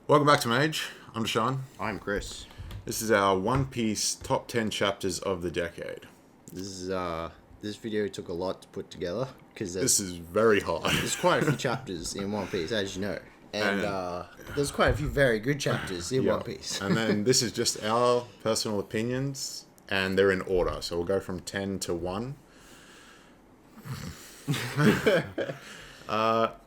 Welcome back to MAGE. I'm Deshaun. I'm Chris. This is our One Piece top 10 chapters of the decade. This video took a lot to put together because This is very hard. there's quite a few chapters in One Piece, as you know, and there's quite a few very good chapters in One Piece. And then this is just our personal opinions, and they're in order. So we'll go from 10 to 1.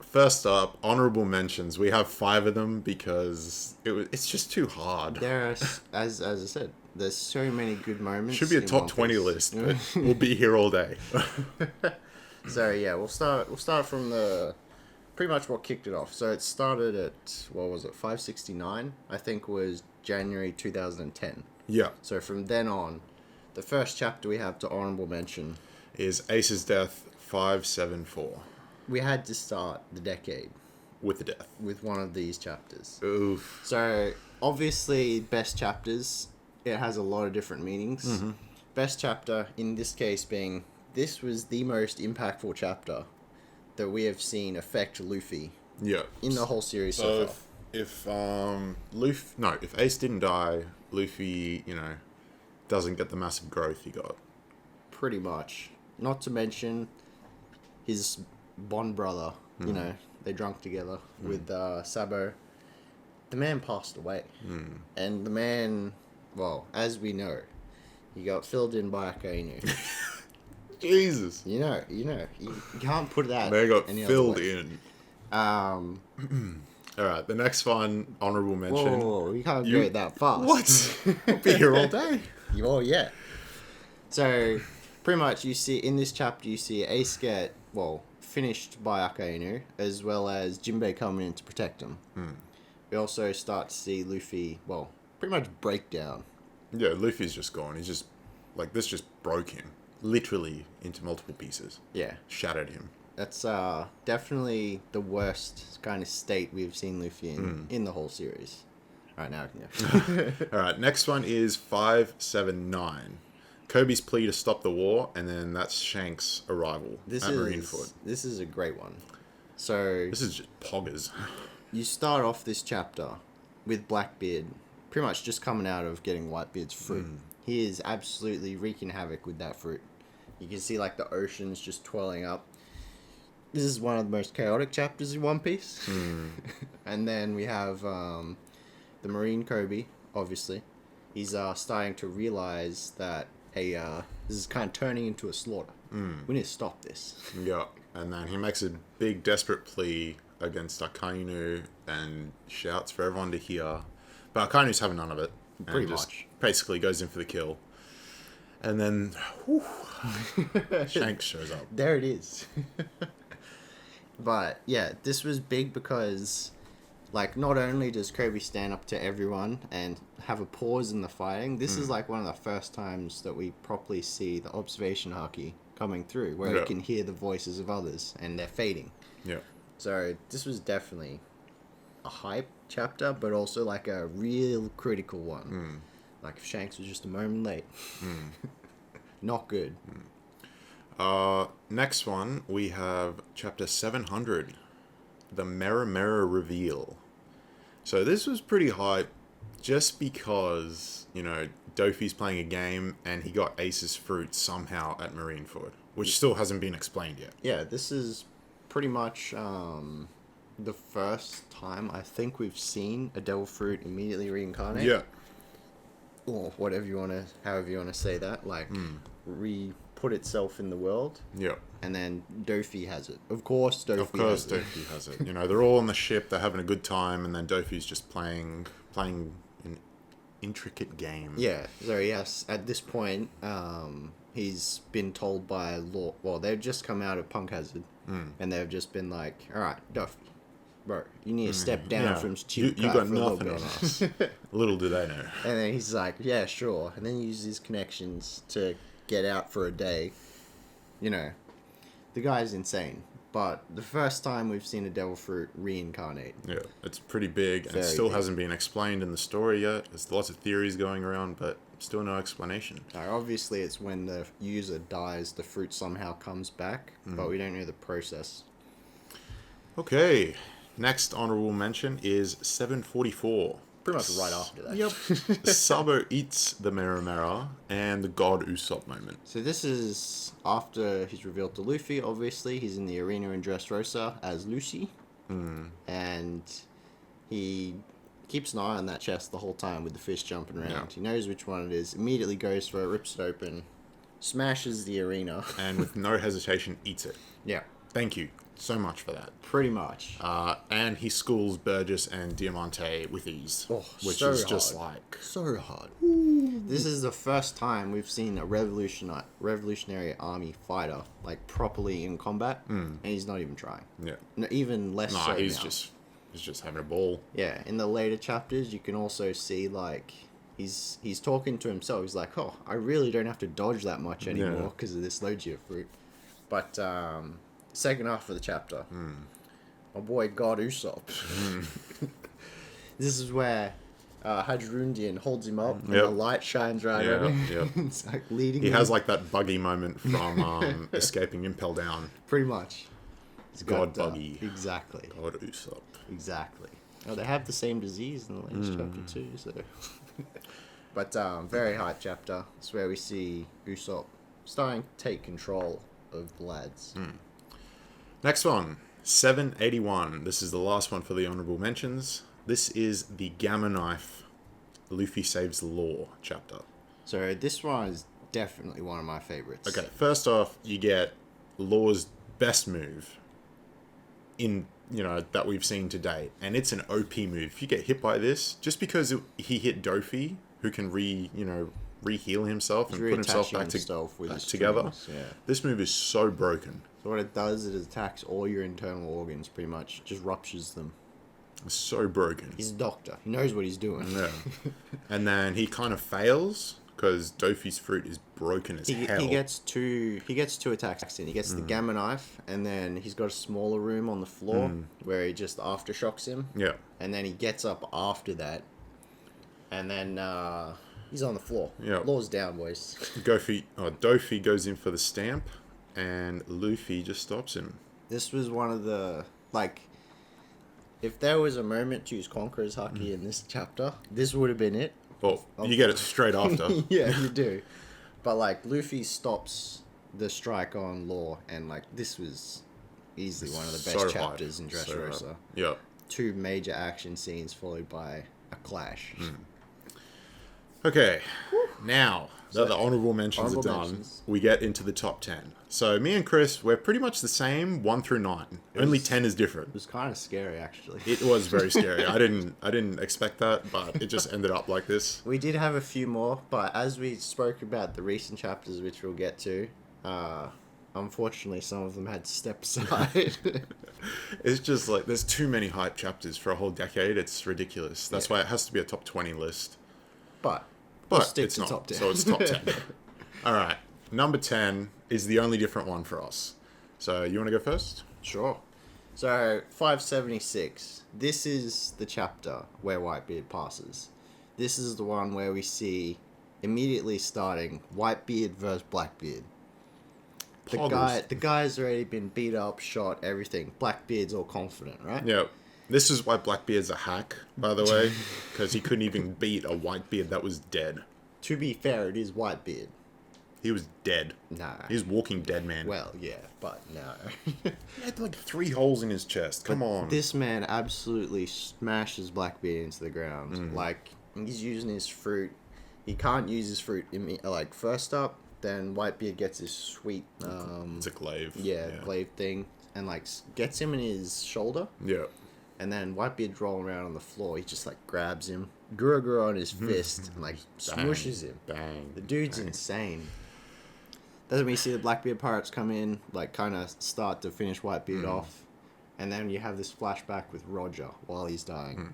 First up, honorable mentions. We have 5 of them because it's just too hard. There are, as I said, there's so many good moments. Should be a in top One 20 Piece. list, but we'll be here all day. So yeah, we'll start from the pretty much what kicked it off. So it started at 569, I think was January 2010. Yeah. So from then on, the first chapter we have to honorable mention Is Ace's death 574 we had to start the decade with the death. with one of these chapters. Oof. So obviously, best chapters, it has a lot of different meanings. Mm-hmm. Best chapter in this case being this was the most impactful chapter that we have seen affect Luffy Yeah. in the whole series so So far. if Ace didn't die, Luffy, doesn't get the massive growth he got. Pretty much. Not to mention his Bond brother. They drunk together with Sabo. The man passed away, and the man, well, as we know, he got filled in by Akainu. Jesus. You can't put that. They got any other filled way. in. Um, All right, the next one, honorable mention. whoa, you can't go that fast. What? We'll be here all day. Oh yeah. So, pretty much, you see in this chapter, you see Ace get finished by Akainu, as well as Jinbei coming in to protect him. We also start to see Luffy, pretty much break down. Yeah, Luffy's just gone. He's just, this just broke him. Literally into multiple pieces. Yeah. Shattered him. That's definitely the worst kind of state we've seen Luffy in the whole series. Right now, yeah. All right, next one is 579. Kobe's plea to stop the war, and then that's Shanks' arrival at Marineford. This is a great one. So This is just poggers. you start off this chapter with Blackbeard pretty much just coming out of getting Whitebeard's fruit. He is absolutely wreaking havoc with that fruit. You can see the oceans just twirling up. This is one of the most chaotic chapters in One Piece. And then we have the Marine Kobe, obviously. He's starting to realize that, hey, this is kind of turning into a slaughter. We need to stop this. Yeah, and then he makes a big, desperate plea against Akainu and shouts for everyone to hear. But Akainu's having none of it. And Pretty just much. basically goes in for the kill. And then, Shanks shows up. There it is. But, yeah, this was big because, not only does Kobe stand up to everyone and have a pause in the fighting, this is, one of the first times that we properly see the observation haki coming through, where you can hear the voices of others, and they're fading. Yeah. So, this was definitely a hype chapter, but also, a real critical one. If Shanks was just a moment late. Not good. Next one, we have chapter 700, the Mera reveal. So this was pretty hype just because, Dofi's playing a game and he got Ace's fruit somehow at Marineford, which still hasn't been explained yet. Yeah, this is pretty much the first time I think we've seen a devil fruit immediately reincarnate. Yeah. Or however you want to say that, re-put itself in the world. Yeah. And then Dofi has it. Of course, Dofi has it. They're all on the ship, they're having a good time, and then Dofi's just playing an intricate game. Yeah, so yes, at this point, he's been told by Law. Well, they've just come out of Punk Hazard, and they've just been like, "All right, Duffy, bro, you need to step down from You Chief got for a little nothing bit." on us. Little do they know. And then he's like, "Yeah, sure," and then he uses his connections to get out for a day. The guy's insane. But the first time we've seen a devil fruit reincarnate. Yeah, it's pretty big, and it Very still big. hasn't been explained in the story yet. There's lots of theories going around, but still no explanation. Obviously, it's when the user dies, the fruit somehow comes back, but we don't know the process. Okay, Next honorable mention is 744. Pretty much right after that. Yep. Sabo eats the Mera and the God Usopp moment. So this is after he's revealed to Luffy, obviously. He's in the arena in Dressrosa as Lucy. And he keeps an eye on that chest the whole time with the fish jumping around. Yeah. He knows which one it is, immediately goes for it, rips it open, smashes the arena. And with no hesitation, eats it. Yeah. Thank you so much for that. Pretty much. And he schools Burgess and Diamante with ease. Which so is just hard. like... So hard. This is the first time we've seen a revolutionary army fighter like properly in combat, and he's not even trying. Yeah. No, even less so he's now. just having a ball. Yeah, in the later chapters, you can also see like he's talking to himself. He's like, "Oh, I really don't have to dodge that much anymore because of this Logia fruit." But second half of the chapter, my boy God Usopp. This is where Hadrundian holds him up, and the light shines right on him. Yep. It's like leading. He him. has like that buggy moment from escaping Impel Down. Pretty much. He's God Buggy. Exactly. God Usopp. Exactly. Oh, they have the same disease in the latest chapter too. So, but very hype chapter. It's where we see Usopp starting to take control of the lads. Next one, 781. This is the last one for the honorable mentions. This is the Gamma Knife Luffy Saves the Law chapter. So this one is definitely one of my favorites. Okay, first off, you get Law's best move that we've seen to date, and it's an OP move. If you get hit by this, just because he hit Dofi, who can re-heal himself and put himself back together. Yeah. This move is so broken. So what it does is it attacks all your internal organs, pretty much. Just ruptures them. It's so broken. He's a doctor. He knows what he's doing. Yeah. And then he kind of fails because Dofi's fruit is broken as hell. He gets two attacks in. He gets the Gamma Knife, and then he's got a smaller room on the floor where he just aftershocks him. Yeah. And then he gets up after that, and then he's on the floor. Yeah. Law's down, boys. Dofi goes in for the stamp, and Luffy just stops him. This was one of the, like, if there was a moment to use Conqueror's Haki in this chapter, this would have been it. Well, you get it straight after. Yeah, you do. But, like, Luffy stops the strike on Law, and, like, this was easily one of the best chapters in Dressrosa. Yeah. 2 major action scenes followed by a clash. Okay, now that the honorable mentions are done, mentions. we get into the top 10. So me and Chris, we're pretty much the same 1 through 9. Only 10 is different. It was kind of scary, actually. It was very scary. I didn't expect that, but it just ended up like this. We did have a few more, but as we spoke about the recent chapters, which we'll get to, unfortunately some of them had to step aside. It's just like there's too many hype chapters for a whole decade. It's ridiculous. That's why it has to be a top 20 list. But It's not. top 10. So it's top 10. All right. Number 10 is the only different one for us. So you want to go first? Sure. So 576. This is the chapter where Whitebeard passes. This is the one where we see immediately starting Whitebeard versus Blackbeard. The guy's already been beat up, shot, everything. Blackbeard's all confident, right? Yeah. This is why Blackbeard's a hack, by the way, because he couldn't even beat a Whitebeard that was dead. To be fair, it is Whitebeard. He was dead. Nah. He's walking dead, man. Well, yeah, but no. He had like 3 holes in his chest. Come on. This man absolutely smashes Blackbeard into the ground. Like, he's using his fruit. He can't use his fruit, like, first up. Then Whitebeard gets his sweet... it's a glaive. Yeah, glaive thing. And, like, gets him in his shoulder. Yeah. And then Whitebeard's rolling around on the floor. He just, like, grabs him. Gura on his fist. And, like, smooshes him. Bang. The dude's insane. Then we see the Blackbeard pirates come in, like, kind of start to finish Whitebeard off. And then you have this flashback with Roger while he's dying.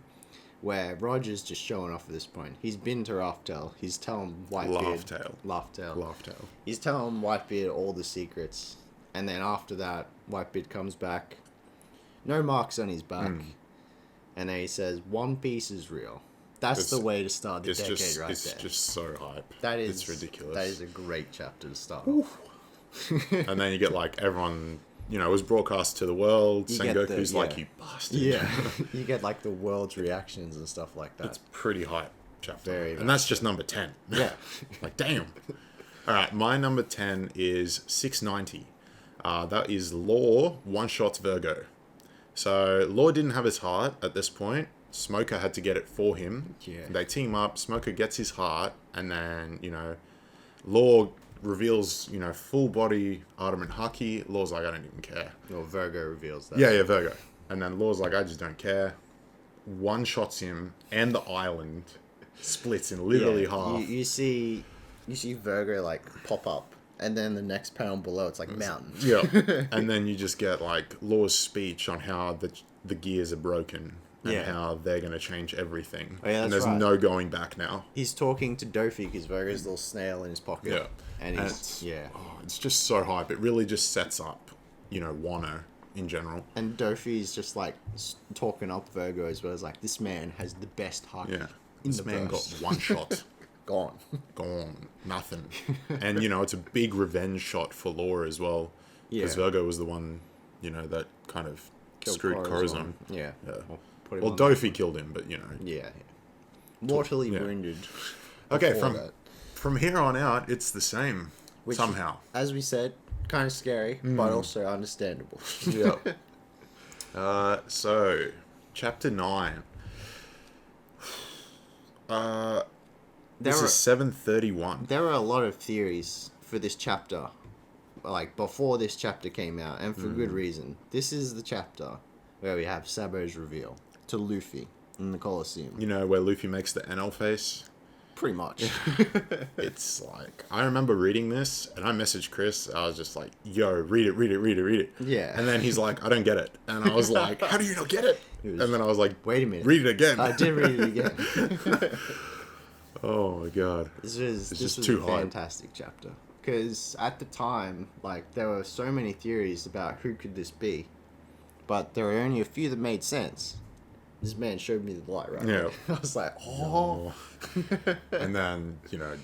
Where Roger's just showing off at this point. He's been to Raftel. He's telling Whitebeard... Laughtail. He's telling Whitebeard all the secrets. And then after that, Whitebeard comes back. No marks on his back. And then he says, One Piece is real. That's the way to start the decade right there. It's just so hype. It's ridiculous. That is a great chapter to start off. And then you get, like, everyone you know, it was broadcast to the world. You get Sengoku's the- like, yeah. you bastard. Yeah, you get like the world's reactions and stuff like that. It's pretty hype chapter. Very and that's just number 10. Yeah. Like, damn. All right, my number 10 is 690. That is Law one-shots Virgo. So Law didn't have his heart at this point. Smoker had to get it for him. Yeah. They team up. Smoker gets his heart, and then, you know, Law reveals, you know, full body Artem Haki. Law's like, I don't even care. Well, Virgo reveals that. Yeah, Virgo. And then Law's like, I just don't care. One-shots him, and the island splits in literally half. You see Virgo like pop up, and then the next panel below it's like mountains. Yeah. And then you just get like Law's speech on how the gears are broken and Yeah. how they're going to change everything. Oh, yeah, and that's there's right. no going back now. He's talking to Dofi because Virgo's a little snail in his pocket. Yeah. And And he's it's, yeah. oh, it's just so hype. It really just sets up, you know, Wano in general. And Dofi's just like talking up Virgo as well as like, this man has the best haki Yeah. in This the man verse. got one shot. Gone. Gone. Nothing. And, you know, it's a big revenge shot for Law as well. Because Yeah. Virgo was the one, you know, that kind of Killed screwed Corazon. Yeah. Yeah. Or put him Well, on- Dofi killed him, but, you know. Yeah. Mortally Yeah. wounded. Okay, before from that. from here on out, it's the same. Which, somehow. as we said, kind of scary, but also understandable. Yeah. So, chapter 9. This There is 731. There are a lot of theories for this chapter, like before this chapter came out, and for good reason. This is the chapter where we have Sabo's reveal to Luffy in the Colosseum. You know, where Luffy makes the NL face? Pretty much. It's like, I remember reading this, and I messaged Chris. I was just like, yo, read it. Yeah. And then he's like, I don't get it. And I was like, how do you not get it? was- And then I was like, Wait a minute. read it again. I did read it again. Oh my god. This was just a too hype. fantastic chapter. Because at the time, like, there were so many theories about who could this be. But there were only a few that made sense. This man showed me the light right Yeah. away. I was like, oh. And then, you know,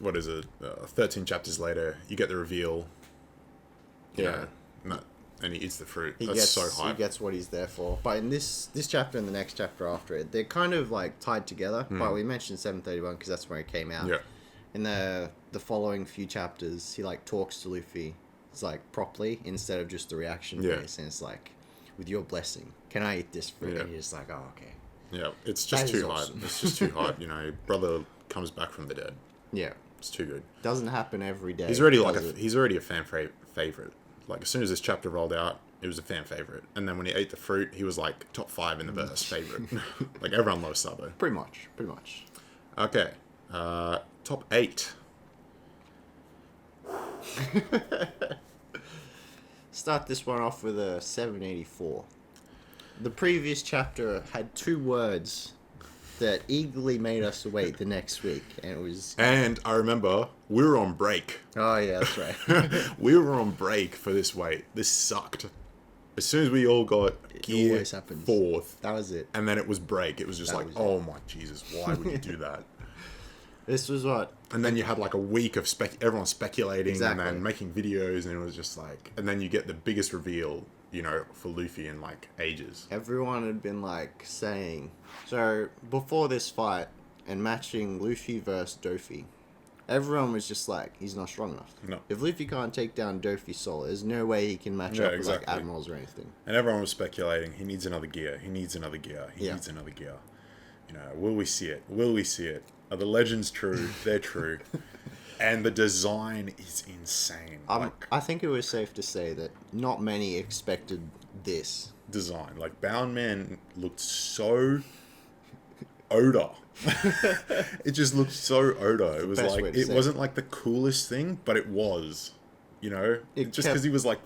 what is it? 13 chapters later, you get the reveal. You Yeah. know, and he eats the fruit. He That's gets, so hype. He gets what he's there for. But in this chapter and the next chapter after it, they're kind of like tied together. But we mentioned 731 because that's where it came out. Yeah. In the following few chapters, he like talks to Luffy, it's like properly instead of just the reaction Yeah. face, and it's like, with your blessing, can I eat this fruit? Yeah. And you're just like, oh okay, Yeah. It's just That is too hype. awesome. It's just too hype. You know, brother comes back from the dead. yeah. It's too good. Doesn't happen every day. He's already like does it? he's already a fan favorite. Like as soon as this chapter rolled out, it was a fan favorite. And then when he ate the fruit, he was like top 5 in the verse favorite. Like everyone loves Sabo. Pretty much. Okay. Top 8. Start this one off with a 784. The previous chapter had 2 words that eagerly made us wait the next week, and it was And I remember we were on break. oh yeah, that's right. We were on break for this wait. This sucked. As soon as we all got gear always happens. 4th, That was it. and then it was break, it was just That like, was it. oh my Jesus, why would you do that? This was what And then you had like a week of everyone speculating Exactly. and then making videos, and it was just like, and then you get the biggest reveal, you know, for Luffy in like ages. everyone had been like saying. So before this fight and matching Luffy versus Dofi, everyone was just like, he's not strong enough. No. If Luffy can't take down Dofi solo, there's no way he can match Yeah, up with like exactly. admirals or anything. And everyone was speculating, he needs another gear, he needs another gear, he Yeah. needs another gear. You know, will we see it? Will we see it? Are the legends true? They're true. And the design is insane. Like, I think it was safe to say that not many expected this. design. Like, Bound Man looked so Oda. It just looked so Oda. It was best like, way to it say wasn't like the coolest thing, but it was. You know? It Just kept- because he was like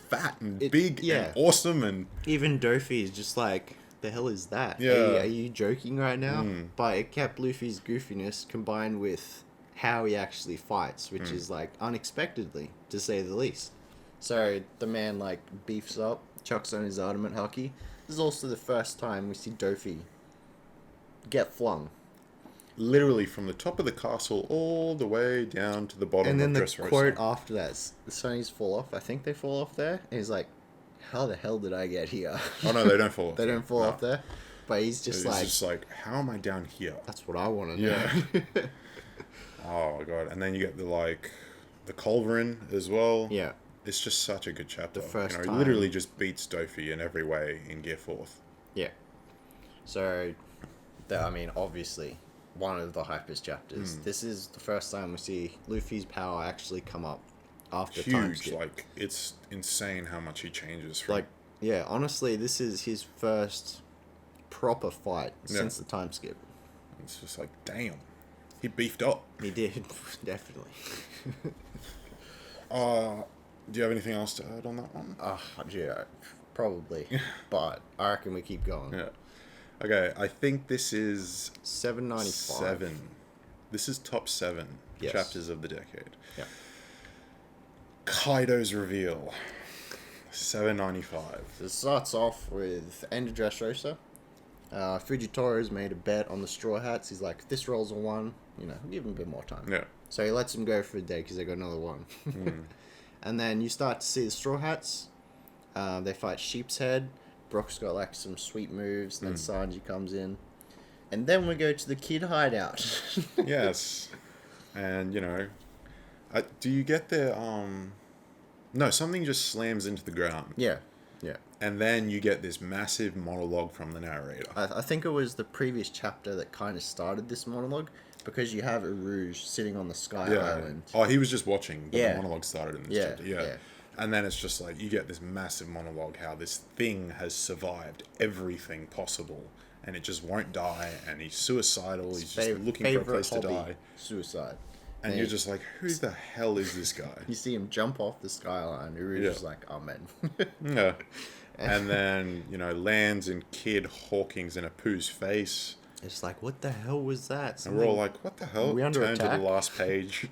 fat and It- big yeah. and awesome and. Even Dofi is just like, the hell is that? Yeah. Are you joking right now? But it kept Luffy's goofiness combined with how he actually fights, which is like unexpectedly, to say the least. So the man like beefs up, chucks on his adamant haki. This is also the first time we see Dofi get flung. literally from the top of the castle all the way down to the bottom And then of the Dressrosa. quote after that, the Sonnies fall off. I think they fall off there. And he's like, how the hell did I get here? Oh, no, they don't fall off. They there. don't fall No. off there. But he's just It's like, just like, how am I down here? that's what I want to know. Yeah. Oh, God. And then you get the Culverin as well. Yeah. It's just such a good chapter. The first He time. literally just beats Dofi in every way in Gear 4th. Yeah. So, I mean, obviously, one of the hypest chapters. This is the first time we see Luffy's power actually come up after time Huge. skip. Like, it's insane how much he changes from... Like, yeah, honestly, this is his first proper fight since the time skip. It's just like, damn. He beefed up. He did, definitely. Do you have anything else to add on that one? Yeah, probably. But I reckon we keep going. Yeah. Okay, I think this is 795. 7. This is top 7 Yes. chapters of the decade. Yeah. Kaido's reveal. 795. It starts off with End of Dressrosa. Fujitoro's made a bet on the Straw Hats. He's like, if this rolls a 1, give him a bit more time. Yeah. So he lets him go for a day because they got another 1. And then you start to see the Straw Hats. They fight Sheep's Head. Brock's got like some sweet moves. Then Sanji comes in. And then we go to the Kid hideout. Yes. And, do you get there, no, something just slams into the ground. Yeah. And then you get this massive monologue from the narrator. I think it was the previous chapter that kind of started this monologue. Because you have Erouge sitting on the Sky Island. Oh, he was just watching, but Yeah. the monologue started in this chapter. Yeah. And then it's just like, you get this massive monologue, how this thing has survived everything possible, and it just won't die, and he's suicidal, he's just looking for a place to die. Suicide. And you're just like, who the hell is this guy? You see him jump off the skyline. Erouge is like, amen. Yeah. And then, lands in Kid Hawkins in a Pooh's face. It's like, what the hell was that? And we're all like, what the hell? Are we under Turn to attack? the last page.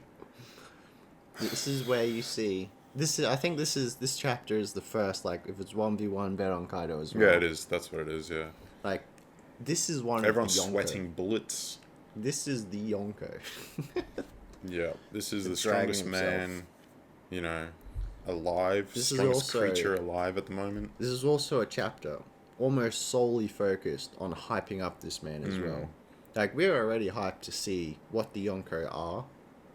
This is where you see... I think this chapter is the first, like, if it's 1v1 bet on Kaido as well. Yeah, it is. That's what it is, yeah. Like, this is one Everyone's of the Yonko. sweating bullets. This is the Yonko. Yeah, this is The the dragon strongest himself. man, alive. This is strongest also- creature alive at the moment. This is also a chapter almost solely focused on hyping up this man as well. Like, we're already hyped to see what the Yonko are,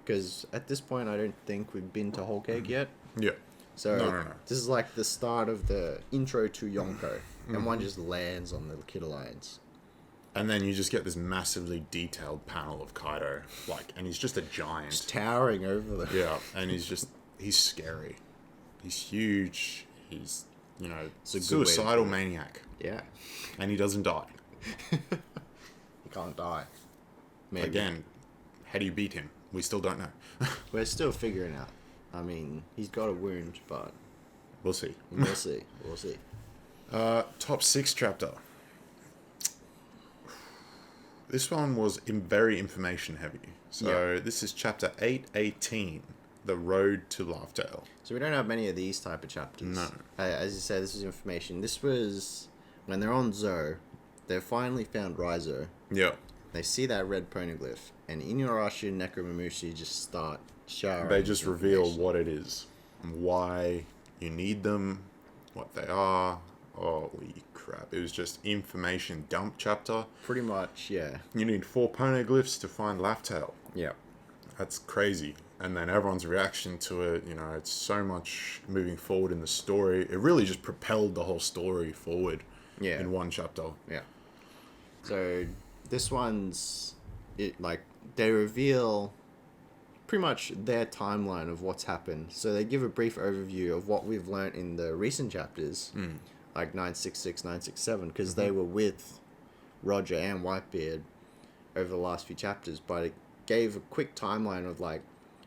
because at this point I don't think we've been to Whole Cake yet. Yeah. So No. this is like the start of the intro to Yonko, and one just lands on the Kid Alliance. And then you just get this massively detailed panel of Kaido, and he's just a giant. Just towering over them. Yeah, and he's scary. He's huge. He's, a good way to suicidal put it. maniac. Yeah. And he doesn't die. He can't die. Maybe. Again, how do you beat him? We still don't know. We're still figuring out. I mean, he's got a wound, but We'll see. we'll see. We'll see. Top 6 chapter. This one was very information heavy. So this is chapter 818, The Road to Laughdale. So we don't have many of these type of chapters. No. As you said, this is information. This was when they're on Zo. They've finally found Raizo. Yeah. They see that red poneglyph, and Inuyasha and Nekomamushi just start showering. They just reveal information. what it is, why you need them, what they are. Holy crap. It was just information dump chapter. Pretty much, yeah. You need 4 poneglyphs to find Laughdale. Yeah. That's crazy. And then everyone's reaction to it, it's so much moving forward in the story. It really just propelled the whole story forward in one chapter. Yeah. So this one's they reveal pretty much their timeline of what's happened. So they give a brief overview of what we've learnt in the recent chapters, like 966, 967, because they were with Roger and Whitebeard over the last few chapters, but it gave a quick timeline of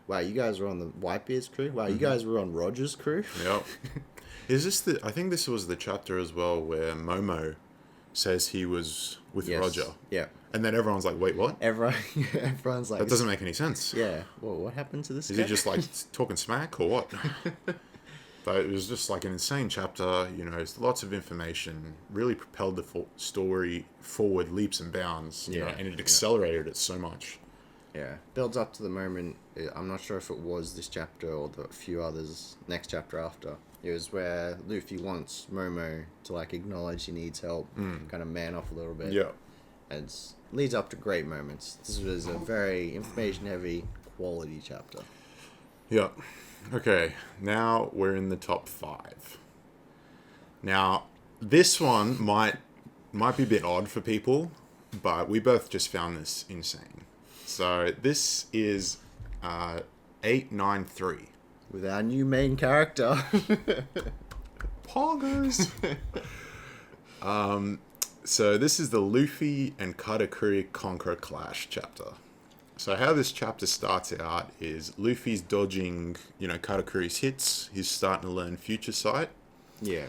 wow, you guys were on the Whitebeard's crew? Wow, you guys were on Roger's crew? Yep. I think this was the chapter as well where Momo says he was with Roger. Yeah. And then everyone's like, wait, what? Everyone's like... That doesn't make any sense. Yeah. Well, what happened to this Is guy? he just talking smack or what? But it was just like an insane chapter, you know, it's lots of information, really propelled the story forward leaps and bounds, you know, and it accelerated it so much. Yeah, builds up to the moment. I'm not sure if it was this chapter or the few others next chapter after. It was where Luffy wants Momo to like acknowledge he needs help, kind of man off a little bit. Yeah. And leads up to great moments. This was a very information heavy, quality chapter. Yeah. Okay, now we're in the top 5. Now, this one might be a bit odd for people, but we both just found this insane. So this is 893. With our new main character. Poggers! So this is the Luffy and Katakuri Conquer Clash chapter. So how this chapter starts out is Luffy's dodging, you know, Katakuri's hits. He's starting to learn Future Sight. Yeah.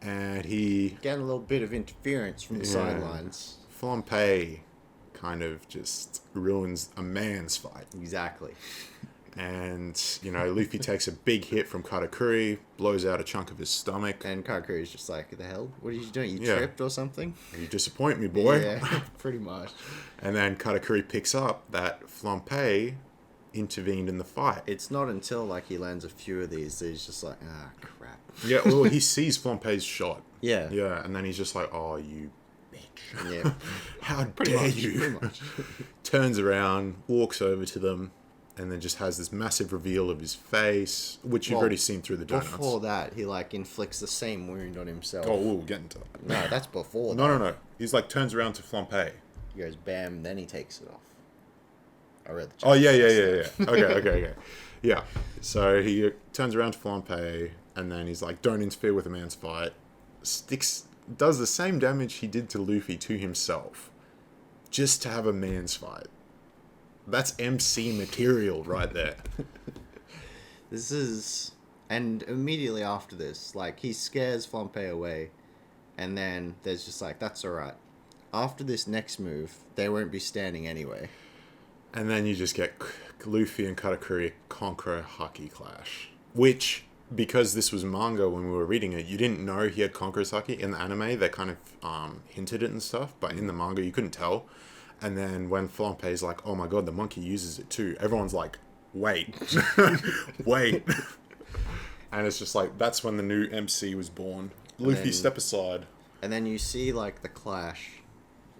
And he... Getting a little bit of interference from the sidelines. Flampe kind of just ruins a man's fight. Exactly. And, you know, Luffy takes a big hit from Katakuri, blows out a chunk of his stomach. And Katakuri's just like, the hell? What are you doing? You tripped or something? You disappoint me, boy. Yeah, pretty much. And then Katakuri picks up that Flampe intervened in the fight. It's not until, like, he lands a few of these that he's just like, ah, crap. Yeah, well, he sees Flampe's shot. Yeah. Yeah, and then he's just like, oh, you bitch. Yeah. How dare you? Pretty much. Turns around, walks over to them, and then just has this massive reveal of his face, which you've already seen through the donuts. Before that, he, like, inflicts the same wound on himself. Oh, we'll get into that. No, that's before that. No. He's like, turns around to Flampe. He goes, bam, then he takes it off. I read the Oh, chapter. yeah. Okay. Yeah. So he turns around to Flampe, and then he's like, don't interfere with a man's fight. Does the same damage he did to Luffy to himself, just to have a man's fight. That's MC material right there. This is... And immediately after this, like, he scares Flampe away, and then there's just like, that's alright. After this next move, they won't be standing anyway. And then you just get Luffy and Katakuri conquer Haki Clash. Which, because this was manga when we were reading it, you didn't know he had Conqueror's Haki. In the anime, they kind of hinted it and stuff, but in the manga, you couldn't tell. And then when Flampe's like, oh my god, the monkey uses it too, everyone's like, wait. Wait. And it's just like, that's when the new MC was born. Luffy, step aside. And then you see, like, the clash.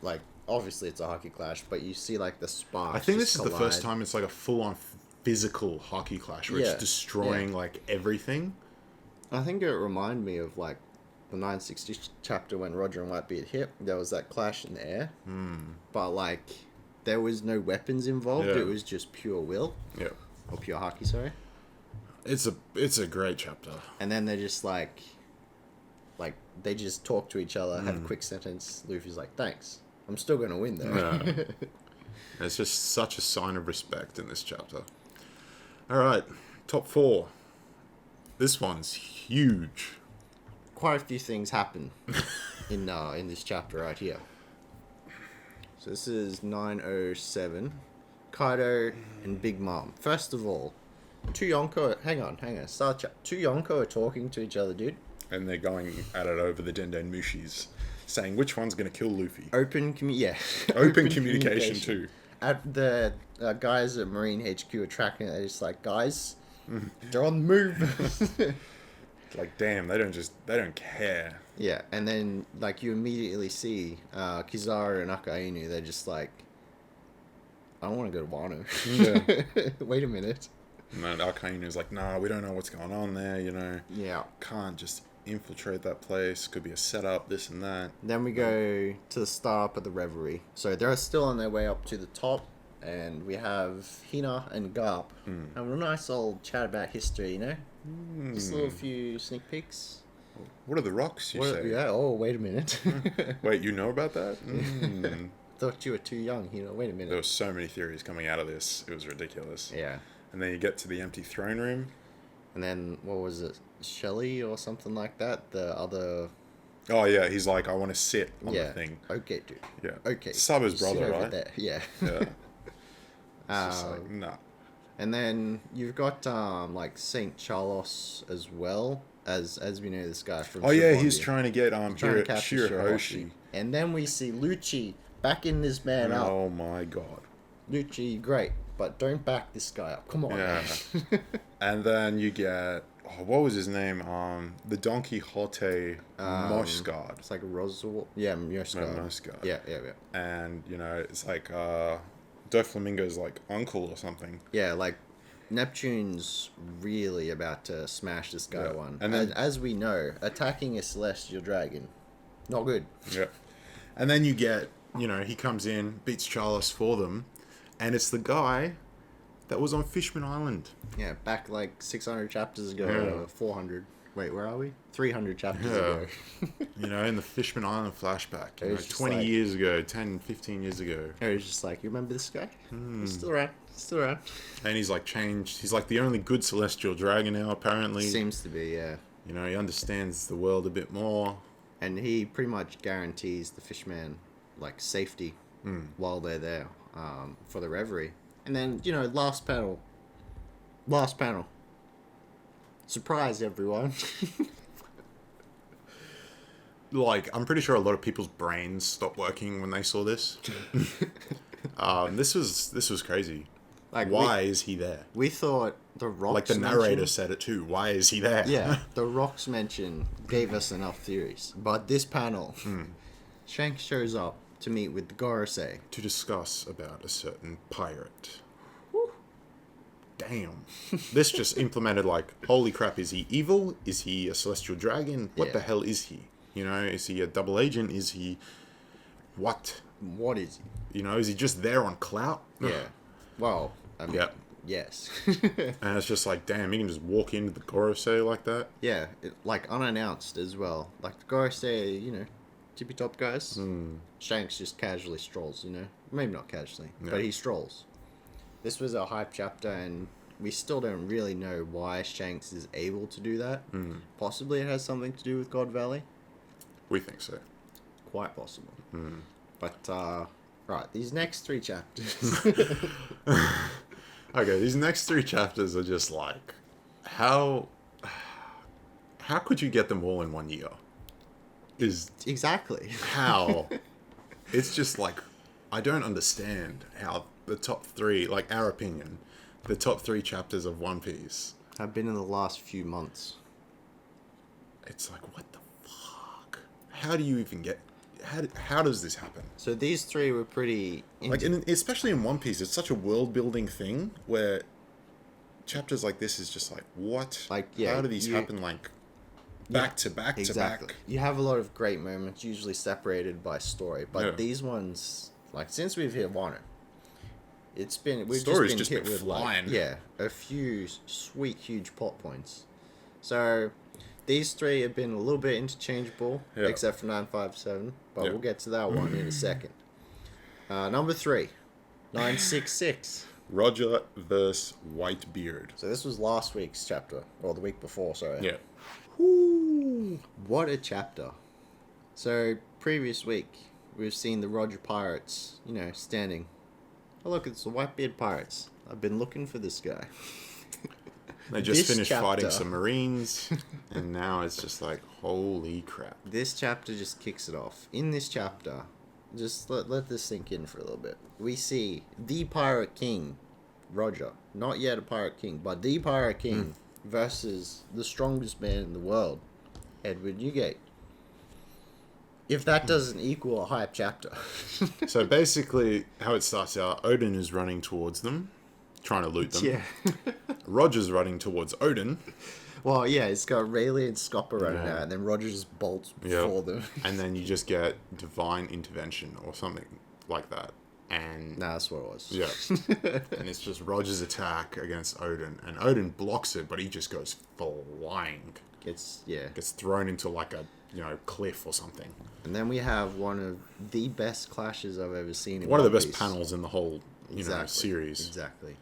Like, obviously it's a hockey clash, but you see, like, the sparks. I think this is the first time it's like a full-on physical hockey clash where it's destroying, like, everything. I think it reminded me of, like, the 960 chapter when Roger and Whitebeard hit. There was that clash in the air. But, like, there was no weapons involved. It was just pure will. Yeah. Or pure hockey, sorry. It's a great chapter. And then they're just like they just talk to each other, have a quick sentence. Luffy's like, thanks. I'm still going to win though. Yeah. It's just such a sign of respect in this chapter. All right, top 4. This one's huge. Quite a few things happen in this chapter right here. So this is 907. Kaido and Big Mom. First of all, two Yonko... Hang on. Two Yonko are talking to each other, dude. And they're going at it over the Denden Mushis, saying which one's going to kill Luffy. Open communication too. At the guys at Marine HQ are tracking it. They're just like, guys, they're on the move. Like, damn, they don't care. Yeah, and then, like, you immediately see Kizaru and Akainu. They're just like, I don't want to go to Wano. Yeah. Wait a minute. And Akainu's like, nah, we don't know what's going on there, you know. Yeah. Can't just infiltrate that place. Could be a setup, this and that. Then we go to the start of the Reverie. So they're still on their way up to the top, and we have Hina and Garp having a nice old chat about history, you know? Just a little few sneak peeks. What are the rocks, you say? Yeah, oh, wait a minute. Wait, you know about that? Thought you were too young, Hina. Wait a minute. There were so many theories coming out of this. It was ridiculous. Yeah. And then you get to the empty throne room. And then, what was it? Shelly or something like that? The other... Oh, yeah. He's like, I want to sit on the thing. Okay, dude. Yeah. Okay. Saba's brother, sit right? over there. Yeah. Yeah. It's just like, nah. And then you've got, like, St. Charles as well. as we know this guy from. Oh yeah, he's Shibongi. trying to get Trying to capture Shirahoshi. And then we see Lucci backing this man up. Oh my god. Lucci, great, but don't back this guy up. Come on, Yeah. man. And then you get, what was his name? The Don Quixote Moscard. It's like a Roswell. Yeah, Moscard. No, Moscard. Yeah. And, you know, it's like Doflamingo's like uncle or something. Yeah, like Neptune's really about to smash this guy Yeah. one. And then, as we know, attacking a celestial dragon, not good. yeah. And then you get, you know, he comes in, beats Charles for them, and it's the guy that was on Fishman Island. Yeah, back like 600 chapters ago, Yeah. 400. Wait, where are we? 300 chapters Yeah. ago. You know, in the Fishman Island flashback. It You know, was just 20 like- years ago, 10, 15 years ago. It was just like, you remember this guy? Hmm. He's still around. Still around. And he's like changed. He's like the only good celestial dragon now, apparently. Seems to be, yeah. You know, he understands the world a bit more. And he pretty much guarantees the fishman like safety while they're there for the reverie. And then, you know, last panel. Surprise, everyone. Like, I'm pretty sure a lot of people's brains stopped working when they saw this. This was crazy. Like, Why is he there? we thought the rocks Like the narrator mention- said it too. Why is he there? Yeah, the rocks mention gave us enough theories. But this panel, Shanks shows up to meet with the Gorosei. To discuss about a certain pirate. Damn. This just implemented like, holy crap, is he evil? Is he a celestial dragon? What the Yeah. hell is he? You know, is he a double agent? Is he... What? What is he? You know, is he just there on clout? Yeah. Well, I mean, Yep. yes. And it's just like, damn, he can just walk into the Gorosei like that. Yeah, like unannounced as well. Like the Gorosei, you know, tippy top guys. Shanks just casually strolls, you know. Maybe not casually, Yeah. but he strolls. This was a hype chapter, and we still don't really know why Shanks is able to do that. Possibly it has something to do with God Valley. We think so. Quite possible. But, right, these next 3 chapters. Okay, these next 3 chapters are just like, how could you get them all in 1 year? Is Exactly. how? It's just like, I don't understand how the top 3, like our opinion, the top 3 chapters of One Piece. Have been in the last few months. It's like, what the fuck? How do you even get? How does this happen? So these 3 were pretty... Like, especially in One Piece, it's such a world building thing where chapters like this is just like, what? Like, yeah, how do these happen like back to back to back? You have a lot of great moments, usually separated by story, but Yeah. these ones, like since we've hit Wano, we've Story's just been just hit been with flying. like, yeah, a few sweet huge plot points. So these 3 have been a little bit interchangeable, Yeah. except for 957, but Yeah. we'll get to that one in a second. Number 3, 966. Roger versus Whitebeard. So this was last week's chapter, or the week before, sorry. Yeah. Woo! What a chapter. So, previous week, we've seen the Roger Pirates, you know, standing. Oh, look, it's the Whitebeard Pirates. I've been looking for this guy. They just This finished fighting chapter- some Marines, and now it's just like, holy crap. This chapter just kicks it off. In this chapter, just let this sink in for a little bit. We see the Pirate King, Roger. Not yet a Pirate King, but the Pirate King versus the strongest man in the world, Edward Newgate. If that doesn't equal a hype chapter. So basically, how it starts out, Odin is running towards them, trying to loot them. Yeah. Roger's running towards Odin, Well, yeah, it's got Rayleigh and Scopper running Yeah. out, and then Roger just bolts Yeah. before them. and then you just get divine intervention or something like that. And Nah, that's what it was. yeah, and it's just Roger's attack against Odin, and Odin blocks it, but he just goes flying, It's, yeah. gets thrown into like a cliff or something. And then we have one of the best clashes I've ever seen in One of the One best Piece. panels in the whole series. Exactly.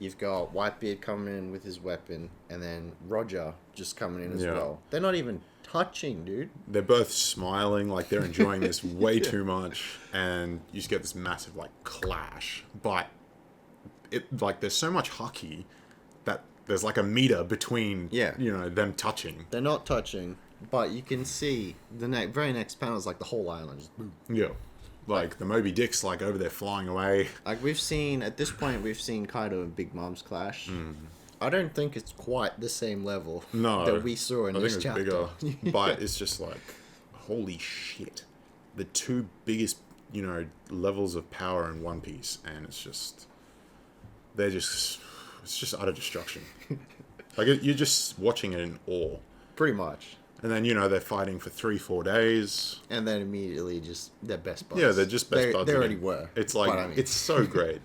You've got Whitebeard coming in with his weapon, and then Roger just coming in as Yeah. well. They're not even touching, dude. They're both smiling like they're enjoying this way too much, and you just get this massive like clash. But it like there's so much haki that there's like a meter between, Yeah. them touching. They're not touching, but you can see the very next panel is like the whole island. Just boom. Yeah. Like the Moby Dick's like over there flying away. Like at this point, we've seen Kaido and Big Mom's clash. Mm. I don't think it's quite the same level No. that we saw in this it's chapter. bigger. But it's just like, holy shit. The two biggest, levels of power in One Piece. And it's just utter destruction. Like, you're just watching it in awe. Pretty much. And then, they're fighting for 3-4 days. And then immediately just they're best buds. Yeah, they're just best buds. They already again. were. It's like, but I mean. it's so great.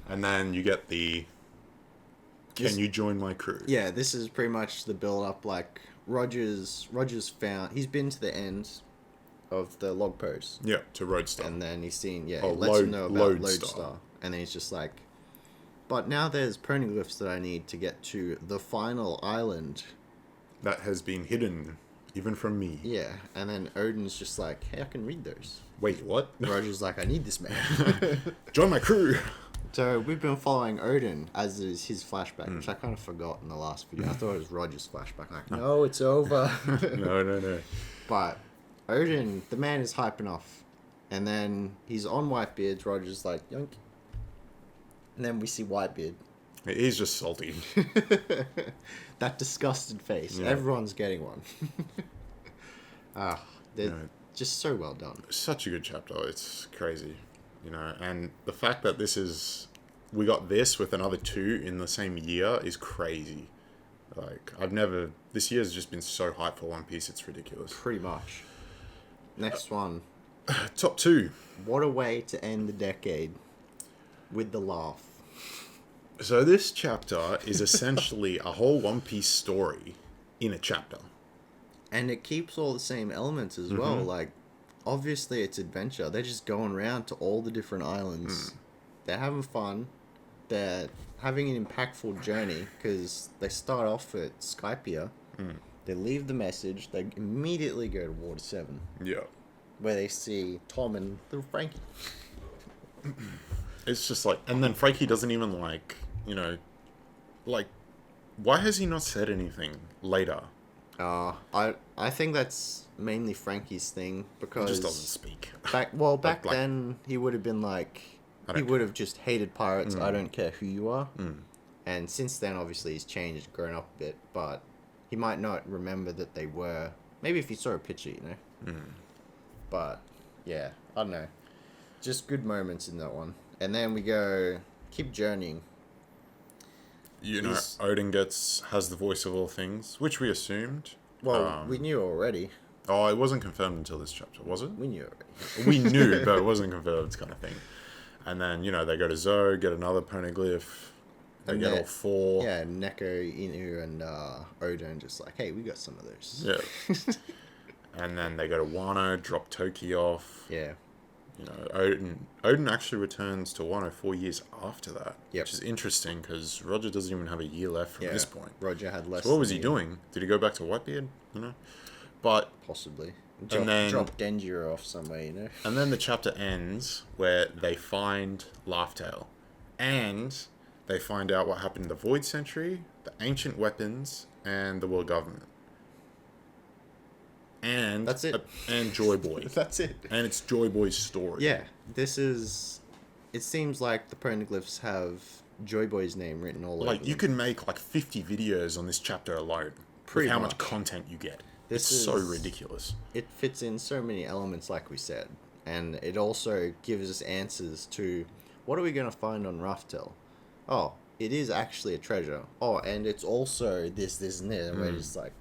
And then you get can you join my crew? Yeah, this is pretty much the build up. Like, Roger's found, he's been to the end of the log post. Yeah, to Roadstar. And then he's seen, it Oh, lets him know about Lodestar. Lodestar. And then he's just like, but now there's poneglyphs that I need to get to the final island. That has been hidden, even from me. Yeah, and then Odin's just like, hey, I can read those. Wait, what? Roger's like, I need this man. Join my crew! So we've been following Odin as is his flashback, which I kind of forgot in the last video. I thought it was Roger's flashback. Like, no, it's over. No. But Odin, the man is hyping off. And then he's on Whitebeard. Roger's like, yoink. And then we see Whitebeard. He's just salty. That disgusted face. Yeah. Everyone's getting one. They're Yeah. just so well done. Such a good chapter. It's crazy. And the fact that we got this with another 2 in the same year is crazy. Like, this year's just been so hyped for One Piece, it's ridiculous. Pretty much. Next one. Top 2. What a way to end the decade with the laugh. So this chapter is essentially a whole One Piece story in a chapter. And it keeps all the same elements as well. Like, obviously it's adventure. They're just going around to all the different islands. They're having fun. They're having an impactful journey because they start off at Skypiea. They leave the message. They immediately go to Water 7. Yeah. Where they see Tom and little Frankie. It's just like, and then Frankie doesn't even why has he not said anything later? I think that's mainly Frankie's thing He because just doesn't speak. back Like- then he would have been like I he don't would have just hated pirates. I don't care who you are. And since then, obviously, he's changed, grown up a bit, but he might not remember that they were. Maybe if he saw a picture, But yeah, I don't know. Just good moments in that one. And then we keep journeying. Odin has the voice of all things, which we assumed. Well, we knew already. Oh, it wasn't confirmed until this chapter, was it? We knew already. We knew, but it wasn't confirmed, kind of thing. And then, they go to Zoe, get another poneglyph. They And get they're- all 4. Yeah, Neko, Inu, and Odin just like, hey, we got some of those. Yeah. And then they go to Wano, drop Toki off. Yeah. Odin actually returns to Wano 4 years after that. Yep. Which is interesting, because Roger doesn't even have a year left from this point. Roger had less. So what was he than doing? Did he go back to Whitebeard? But Possibly. then- Drop Denjiro off somewhere, And then the chapter ends where they find Laughtail. And they find out what happened to the Void Century, the ancient weapons, and the world government. And That's it. And Joy Boy. That's it. And it's Joy Boy's story. Yeah, it seems like the poneglyphs have Joy Boy's name written all over Like, you them. could make 50 videos on this chapter alone. Pretty with how much. much content you get. This It's so is- ridiculous. It fits in so many elements, like we said. And it also gives us answers to, what are we going to find on Raftel? Oh, it is actually a treasure. Oh, and it's also this, and this. And we're just like,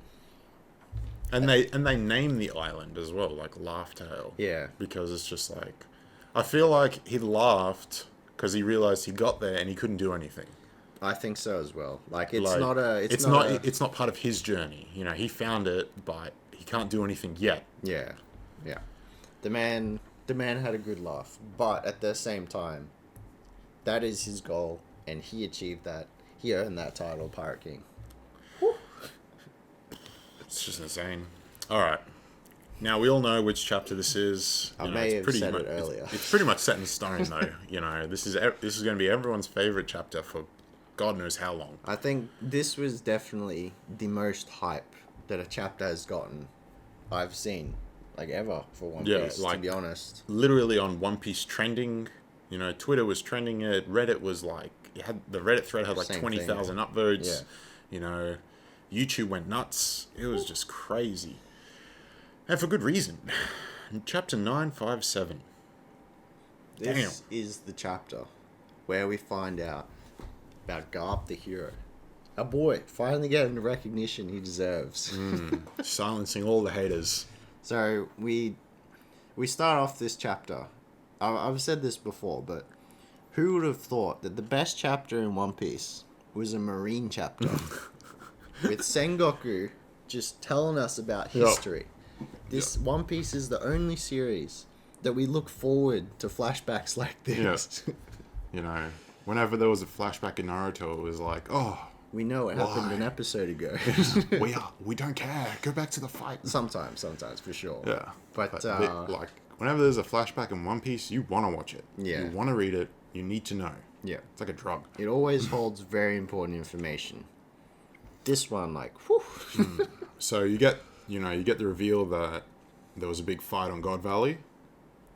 And they name the island as well, like Laughtail. yeah. Because it's just like, I feel like he laughed because he realized he got there and he couldn't do anything. I think so as well. Like, it's Like, not a... it's not part of his journey. He found it, but he can't do anything yet. Yeah, yeah. The man had a good laugh, but at the same time, that is his goal, and he achieved that. He earned that title, Pirate King. It's just insane. All right. Now, we all know which chapter this is. I You know, may it's have pretty said mu- it earlier. It's pretty much set in stone, though. This is going to be everyone's favorite chapter for God knows how long. I think this was definitely the most hype that a chapter has gotten I've seen, like, ever for One Yeah, Piece, to like- be honest. Literally on One Piece trending, Twitter was trending it. Reddit was like, the Reddit thread had like Same 20,000 upvotes. YouTube went nuts. It was just crazy. And for good reason. Chapter 957. This is the chapter where we find out about Garp the hero. Our boy finally getting the recognition he deserves. Silencing all the haters. So we start off this chapter. I've said this before, but who would have thought that the best chapter in One Piece was a Marine chapter with Sengoku just telling us about history. This One Piece is the only series that we look forward to flashbacks like this. Whenever there was a flashback in Naruto, it was like, oh, We know it happened an episode ago. we don't care. Go back to the fight. Sometimes, for sure. Yeah. But, like, whenever there's a flashback in One Piece, you want to watch it. Yeah. You want to read it. You need to know. Yeah. It's like a drug. It always holds very important information. This one, like, whew. So you get the reveal that there was a big fight on God Valley.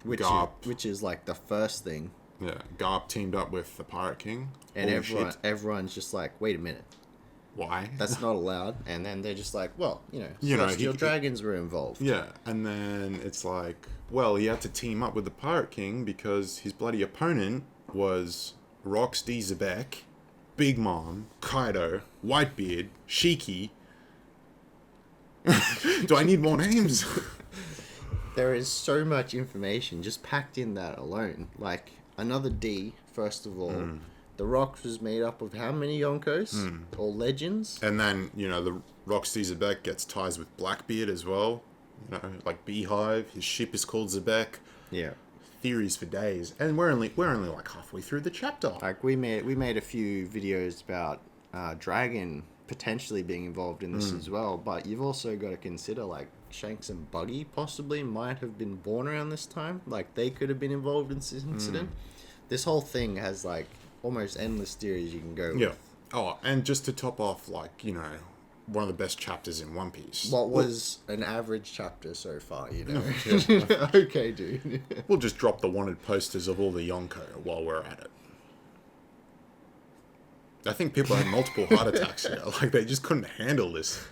Which is like the first thing. Yeah. Garp teamed up with the Pirate King. And Holy shit. everyone's just like, wait a minute. Why? That's not allowed. And then they're just like, well, You know, Celestial Dragons were involved. Yeah, and then it's like, well, he had to team up with the Pirate King because his bloody opponent was Rox D. Zebek, Big Mom, Kaido, Whitebeard, Shiki. Do I need more names? There is so much information just packed in that alone. Like, another D, first of all. The Rocks was made up of how many Yonkos? Or legends? And then, the Rox D. Zebek gets ties with Blackbeard as well. Like Beehive. His ship is called Zebek. Yeah. Theories for days. And we're only like halfway through the chapter. Like, we made a few videos about Dragon potentially being involved in this as well, but you've also got to consider, like, Shanks and Buggy possibly might have been born around this time. Like, they could have been involved in this incident. This whole thing has, like, almost endless theories you can go Yeah. with. Oh, and just to top off, like, one of the best chapters in One Piece. What was an average chapter so far, Yeah. Okay, dude. We'll just drop the wanted posters of all the Yonko while we're at it. I think people had multiple heart attacks here. Like, they just couldn't handle this.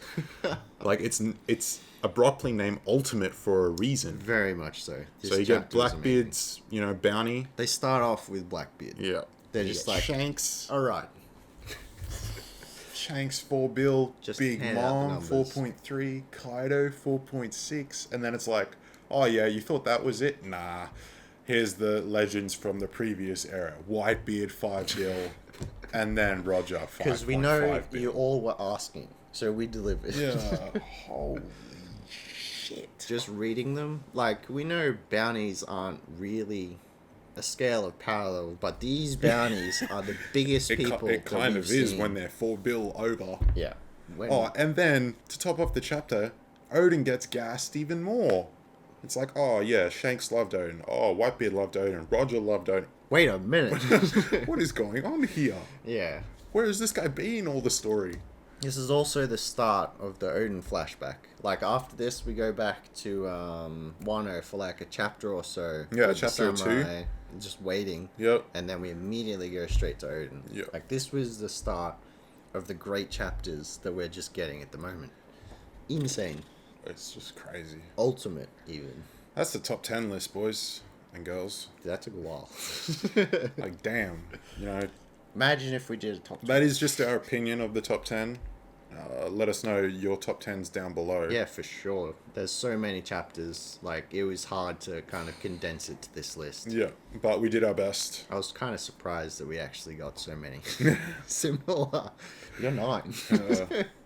Like, it's abruptly named Ultimate for a reason. Very much so. This So you get chapter was amazing. Blackbeard's, bounty. They start off with Blackbeard. Yeah. They're You just get like, Shanks. alright. Shanks 4 bill, Just Big hand out the Mom numbers. 4.3, Kaido 4.6, and then it's like, oh yeah, you thought that was it? Nah. Here's the legends from the previous era. Whitebeard 5 bill, and then Roger 5.5 Because we know bill. you all were asking, so we delivered. Yeah. Holy shit. Just reading them, like, we know bounties aren't really a scale of parallel, but these bounties are the biggest people. It kind of that we've is seen. when they're 4 bill over. Yeah. When, Oh, and then to top off the chapter, Odin gets gassed even more. It's like, oh yeah, Shanks loved Odin. Oh, Whitebeard loved Odin. Roger loved Odin. wait a minute. What is going on here? Yeah. Where has this guy been all the story? This is also the start of the Odin flashback. Like, after this, we go back to Wano for like a chapter or so. Yeah, with the chapter or two. samurai just waiting. Yep. And then we immediately go straight to Odin. Yeah. Like, this was the start of the great chapters that we're just getting at the moment. Insane. It's just crazy. Ultimate, even. That's the top 10 list, boys and girls. That took a while. Like, damn. Imagine if we did a top 10. That is just our opinion of the top 10. Let us know your top 10s down below. Yeah, for sure. There's so many chapters. Like, it was hard to kind of condense it to this list. Yeah, but we did our best. I was kind of surprised that we actually got so many similar. You're 9.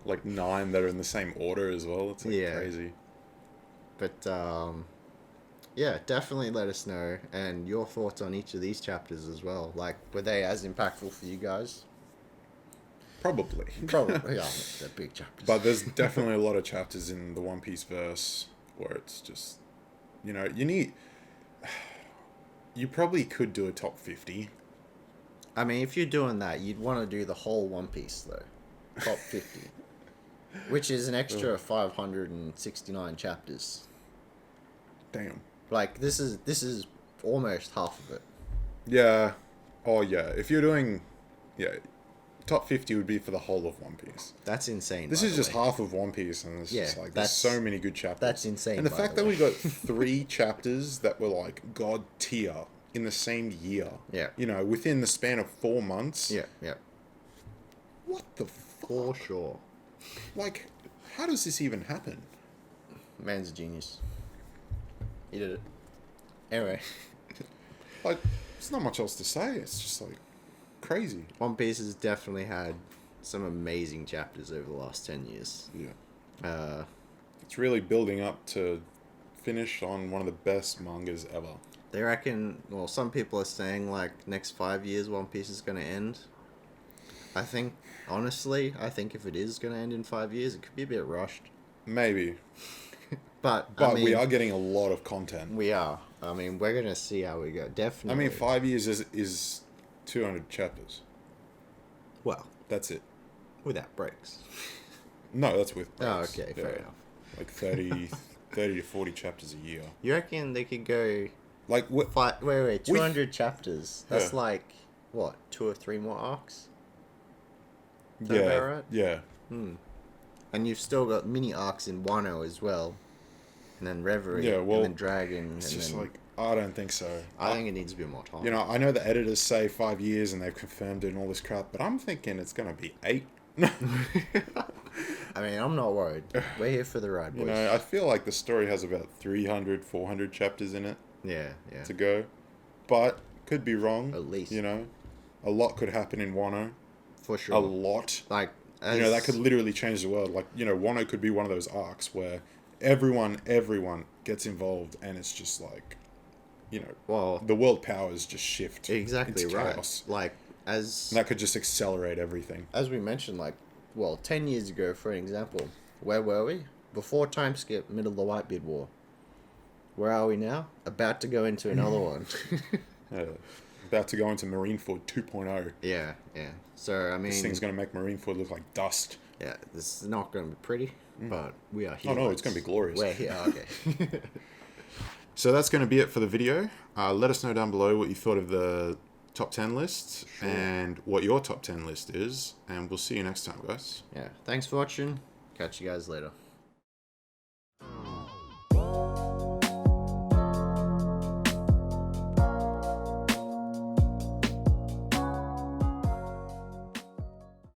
Like 9 that are in the same order as well. It's like Yeah. crazy. But yeah, definitely let us know and your thoughts on each of these chapters as well. Like, were they as impactful for you guys? Probably. Probably. Yeah, they're big chapters. But there's definitely a lot of chapters in the One Piece verse where it's just, you probably could do a top 50 I mean, if you're doing that, you'd want to do the whole One Piece though, top 50, which is an extra 569 chapters. Damn. Like this is almost half of it. Yeah. Oh, yeah. If you're doing... Yeah. Top 50 would be for the whole of One Piece. That's insane. This by is the just way. half of One Piece, and it's just like, there's that's- so many good chapters. That's insane. And the by fact the that way. we got 3 chapters that were like god tier in the same year. Yeah. You know, within the span of 4 months. Yeah, yeah, What the fuck? for sure. Like, how does this even happen? Man's a genius. He did it. Anyway, Like, there's not much else to say. It's just like crazy. One Piece has definitely had some amazing chapters over the last 10 years. Yeah. It's really building up to finish on one of the best mangas ever. They reckon, well, some people are saying like next 5 years One Piece is going to end. I think, honestly, if it is going to end in 5 years, it could be a bit rushed. Maybe. But But I mean, we are getting a lot of content. We are. I mean, we're going to see how we go. Definitely. I mean, 5 years is 200 chapters. Well, That's it. without breaks. No, that's with Oh, breaks. okay, fair enough. Like 30 to 40 chapters a year. You reckon they could go... Like, what? Wait, 200 chapters. That's Yeah. like, what, 2 or 3 more arcs? Is Yeah, that about right? yeah. And you've still got mini arcs in Wano as well. And then Reverie. Yeah, well, and then Dragon. It's and just then... like, I don't think so. I think it needs a bit more time. You know, I know the editors say 5 years and they've confirmed it and all this crap, but I'm thinking it's going to be 8. I mean, I'm not worried. We're here for the ride, boys. You know, I feel like the story has about 300, 400 chapters in it Yeah. to go. But, could be wrong. At least. You know, a lot could happen in Wano. For sure. A lot. Like, You know, that could literally change the world. Like, you know, Wano could be one of those arcs where everyone gets involved and it's just like, you know, Well, the world powers just shift. exactly into right. chaos. Like, as And that could just accelerate everything. as we mentioned, like, well, 10 years ago, for an example, where were we? Before time skip, middle of the Whitebeard War. Where are we now? About to go into another one. About to go into Marineford 2.0. Yeah. So, I mean... This thing's going to make Marineford look like dust. Yeah, this is not going to be pretty, but we are here. Oh, no, it's gonna be glorious. We're here, okay. So that's going to be it for the video. Let us know down below what you thought of the top 10 list and what your top 10 list is. And we'll see you next time, guys. Yeah, thanks for watching. Catch you guys later.